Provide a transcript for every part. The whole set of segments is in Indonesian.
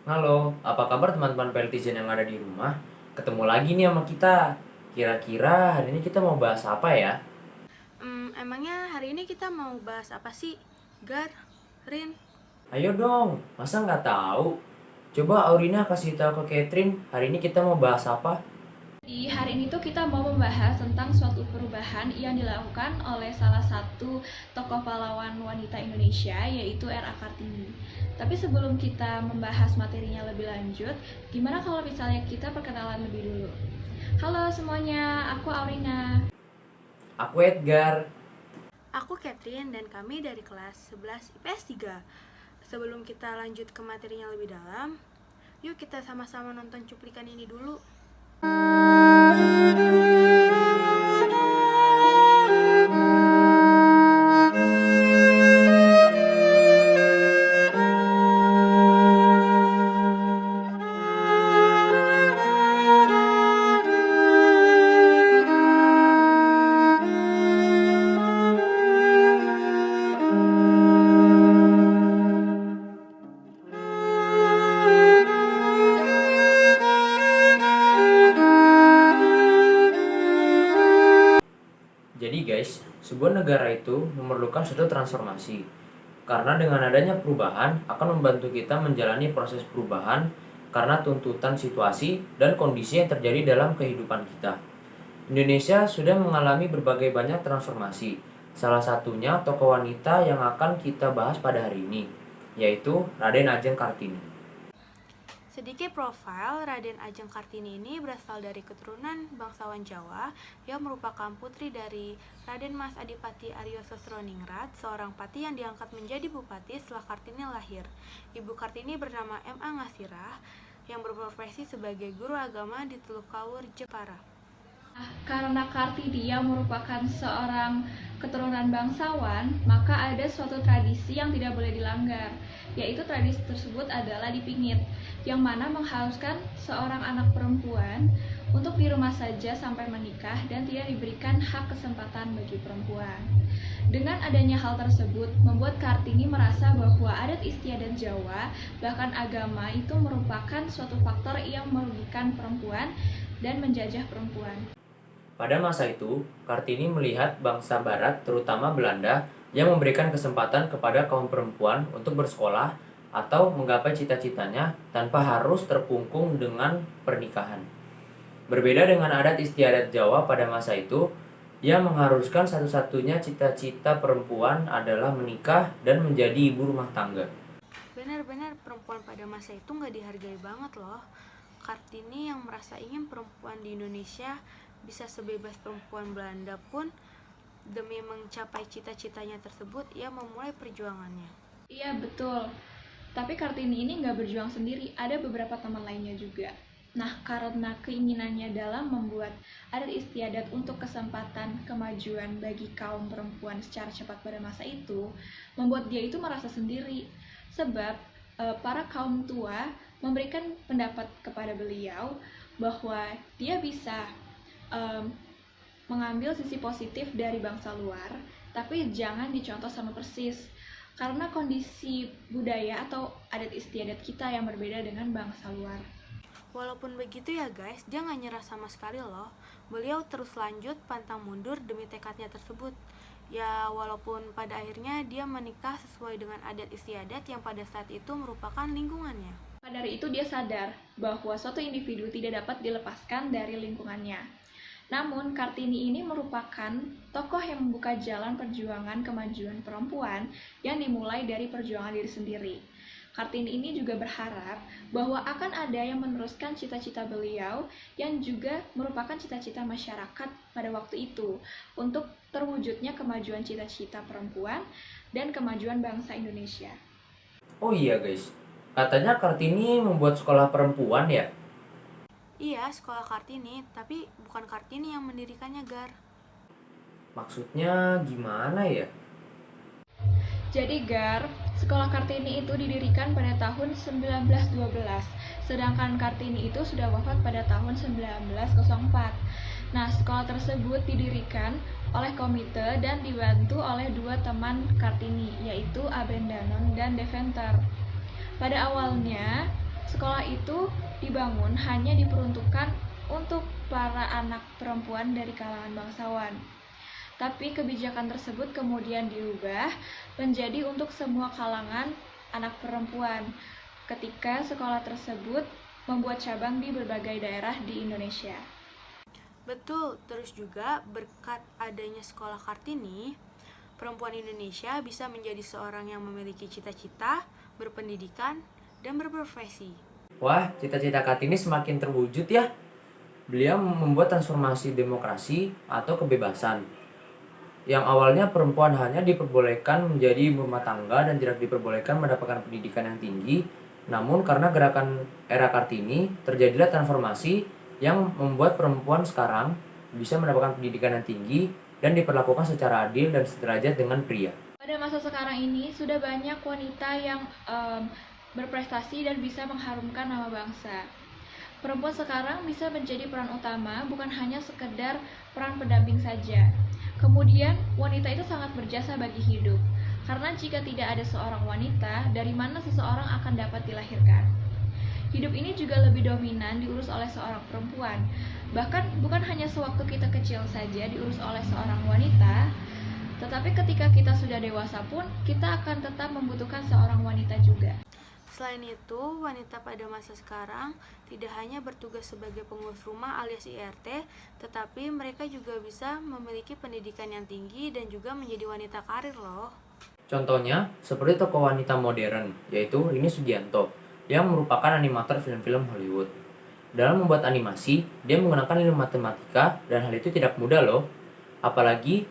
Halo, apa kabar teman-teman Peltizen yang ada di rumah? Ketemu lagi nih sama kita. Kira-kira hari ini kita mau bahas apa ya? Emangnya hari ini kita mau bahas apa sih, Gar, Rin? Ayo dong, masa nggak tahu? Coba Aurina kasih tahu ke Catherine, hari ini kita mau bahas apa? Di hari ini tuh kita mau membahas tentang suatu perubahan yang dilakukan oleh salah satu tokoh pahlawan wanita Indonesia, yaitu R.A. Kartini. Tapi sebelum kita membahas materinya lebih lanjut, gimana kalau misalnya kita perkenalan lebih dulu? Halo semuanya, aku Aurina. Aku Edgar. Aku Catherine dan kami dari kelas 11 IPS 3. Sebelum kita lanjut ke materinya lebih dalam, yuk kita sama-sama nonton cuplikan ini dulu. Jadi guys, sebuah negara itu memerlukan suatu transformasi. Karena dengan adanya perubahan akan membantu kita menjalani proses perubahan karena tuntutan situasi dan kondisi yang terjadi dalam kehidupan kita. Indonesia sudah mengalami berbagai banyak transformasi. Salah satunya tokoh wanita yang akan kita bahas pada hari ini, yaitu Raden Ajeng Kartini. Sedikit profil, Raden Ajeng Kartini ini berasal dari keturunan bangsawan Jawa yang merupakan putri dari Raden Mas Adipati Aryo Sosroningrat, seorang pati yang diangkat menjadi bupati setelah Kartini lahir. Ibu Kartini bernama M.A. Ngasirah yang berprofesi sebagai guru agama di Teluk Kawur, Jepara. Karena Kartini yang merupakan seorang keturunan bangsawan, maka ada suatu tradisi yang tidak boleh dilanggar, yaitu tradisi tersebut adalah dipingit, yang mana mengharuskan seorang anak perempuan untuk di rumah saja sampai menikah dan tidak diberikan hak kesempatan bagi perempuan. Dengan adanya hal tersebut, membuat Kartini merasa bahwa adat istiadat Jawa, bahkan agama itu merupakan suatu faktor yang merugikan perempuan dan menjajah perempuan. Pada masa itu, Kartini melihat bangsa barat, terutama Belanda, yang memberikan kesempatan kepada kaum perempuan untuk bersekolah atau menggapai cita-citanya tanpa harus terkungkung dengan pernikahan. Berbeda dengan adat istiadat Jawa pada masa itu, yang mengharuskan satu-satunya cita-cita perempuan adalah menikah dan menjadi ibu rumah tangga. Benar-benar perempuan pada masa itu nggak dihargai banget loh. Kartini yang merasa ingin perempuan di Indonesia bisa sebebas perempuan Belanda pun, demi mencapai cita-citanya tersebut, ia memulai perjuangannya. Iya betul, tapi Kartini ini nggak berjuang sendiri, ada beberapa teman lainnya juga. Nah, karena keinginannya dalam membuat adat istiadat untuk kesempatan kemajuan bagi kaum perempuan secara cepat pada masa itu, membuat dia itu merasa sendiri. Sebab para kaum tua memberikan pendapat kepada beliau bahwa dia bisa mengambil sisi positif dari bangsa luar, tapi jangan dicontoh sama persis. Karena kondisi budaya atau adat istiadat kita yang berbeda dengan bangsa luar. Walaupun begitu ya guys, dia nggak nyerah sama sekali loh. Beliau terus lanjut pantang mundur demi tekadnya tersebut. Ya walaupun pada akhirnya dia menikah sesuai dengan adat istiadat yang pada saat itu merupakan lingkungannya. Pada dari itu dia sadar bahwa suatu individu tidak dapat dilepaskan dari lingkungannya. Namun, Kartini ini merupakan tokoh yang membuka jalan perjuangan kemajuan perempuan yang dimulai dari perjuangan diri sendiri. Kartini ini juga berharap bahwa akan ada yang meneruskan cita-cita beliau yang juga merupakan cita-cita masyarakat pada waktu itu untuk terwujudnya kemajuan cita-cita perempuan dan kemajuan bangsa Indonesia. Oh iya guys, katanya Kartini membuat sekolah perempuan ya? Iya, sekolah Kartini, tapi bukan Kartini yang mendirikannya, Gar. Maksudnya gimana ya? Jadi Gar, sekolah Kartini itu didirikan pada tahun 1912, sedangkan Kartini itu sudah wafat pada tahun 1904. Nah, sekolah tersebut didirikan oleh komite dan dibantu oleh dua teman Kartini, yaitu Abendanon dan Deventer. Pada awalnya, sekolah itu dibangun hanya diperuntukkan untuk para anak perempuan dari kalangan bangsawan. Tapi kebijakan tersebut kemudian diubah menjadi untuk semua kalangan anak perempuan ketika sekolah tersebut membuat cabang di berbagai daerah di Indonesia. Betul, terus juga berkat adanya sekolah Kartini, perempuan Indonesia bisa menjadi seorang yang memiliki cita-cita, berpendidikan, dan berprofesi. Wah, cita-cita Kartini semakin terwujud ya. Beliau membuat transformasi demokrasi atau kebebasan. Yang awalnya perempuan hanya diperbolehkan menjadi ibu rumah tangga dan tidak diperbolehkan mendapatkan pendidikan yang tinggi, namun karena gerakan era Kartini, terjadilah transformasi yang membuat perempuan sekarang bisa mendapatkan pendidikan yang tinggi dan diperlakukan secara adil dan sederajat dengan pria. Pada masa sekarang ini sudah banyak wanita yang berprestasi dan bisa mengharumkan nama bangsa. Perempuan sekarang bisa menjadi peran utama, bukan hanya sekedar peran pendamping saja. Kemudian, wanita itu sangat berjasa bagi hidup. Karena jika tidak ada seorang wanita, dari mana seseorang akan dapat dilahirkan? Hidup ini juga lebih dominan diurus oleh seorang perempuan. Bahkan bukan hanya sewaktu kita kecil saja diurus oleh seorang wanita, tetapi ketika kita sudah dewasa pun, kita akan tetap membutuhkan seorang wanita juga. Selain itu, wanita pada masa sekarang tidak hanya bertugas sebagai pengurus rumah alias IRT, tetapi mereka juga bisa memiliki pendidikan yang tinggi dan juga menjadi wanita karir loh. Contohnya, seperti tokoh wanita modern, yaitu Rini Sugianto, yang merupakan animator film-film Hollywood. Dalam membuat animasi, dia menggunakan ilmu matematika dan hal itu tidak mudah loh. Apalagi,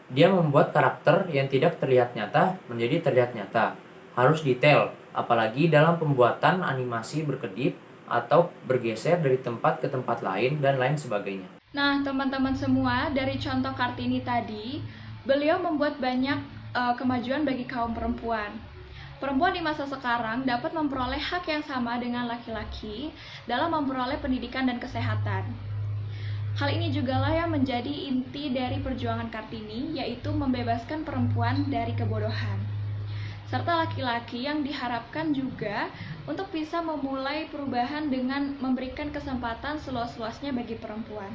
dia membuat karakter yang tidak terlihat nyata menjadi terlihat nyata. Harus detail, apalagi dalam pembuatan animasi berkedip atau bergeser dari tempat ke tempat lain dan lain sebagainya. Nah, teman-teman semua, dari contoh Kartini tadi, beliau membuat banyak kemajuan bagi kaum perempuan. Perempuan di masa sekarang dapat memperoleh hak yang sama dengan laki-laki dalam memperoleh pendidikan dan kesehatan. Hal ini jugalah yang menjadi inti dari perjuangan Kartini, yaitu membebaskan perempuan dari kebodohan. Serta laki-laki yang diharapkan juga untuk bisa memulai perubahan dengan memberikan kesempatan seluas-luasnya bagi perempuan.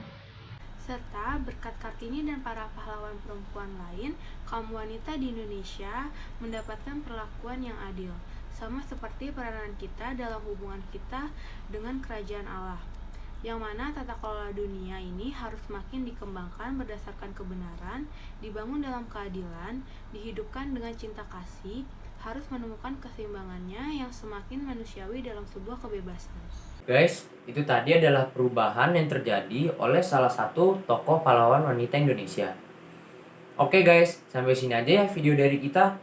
Serta berkat Kartini dan para pahlawan perempuan lain, kaum wanita di Indonesia mendapatkan perlakuan yang adil, sama seperti peranan kita dalam hubungan kita dengan kerajaan Allah, yang mana tata kelola dunia ini harus makin dikembangkan berdasarkan kebenaran, dibangun dalam keadilan, dihidupkan dengan cinta kasih, harus menemukan keseimbangannya yang semakin manusiawi dalam sebuah kebebasan. Guys, itu tadi adalah perubahan yang terjadi oleh salah satu tokoh pahlawan wanita Indonesia. Oke guys, sampai sini aja ya video dari kita.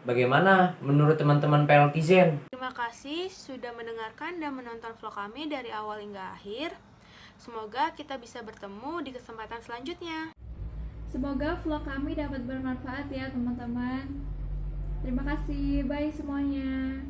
Bagaimana menurut teman-teman PLTzen? Terima kasih sudah mendengarkan dan menonton vlog kami dari awal hingga akhir. Semoga kita bisa bertemu di kesempatan selanjutnya. Semoga vlog kami dapat bermanfaat ya teman-teman. Terima kasih, bye semuanya.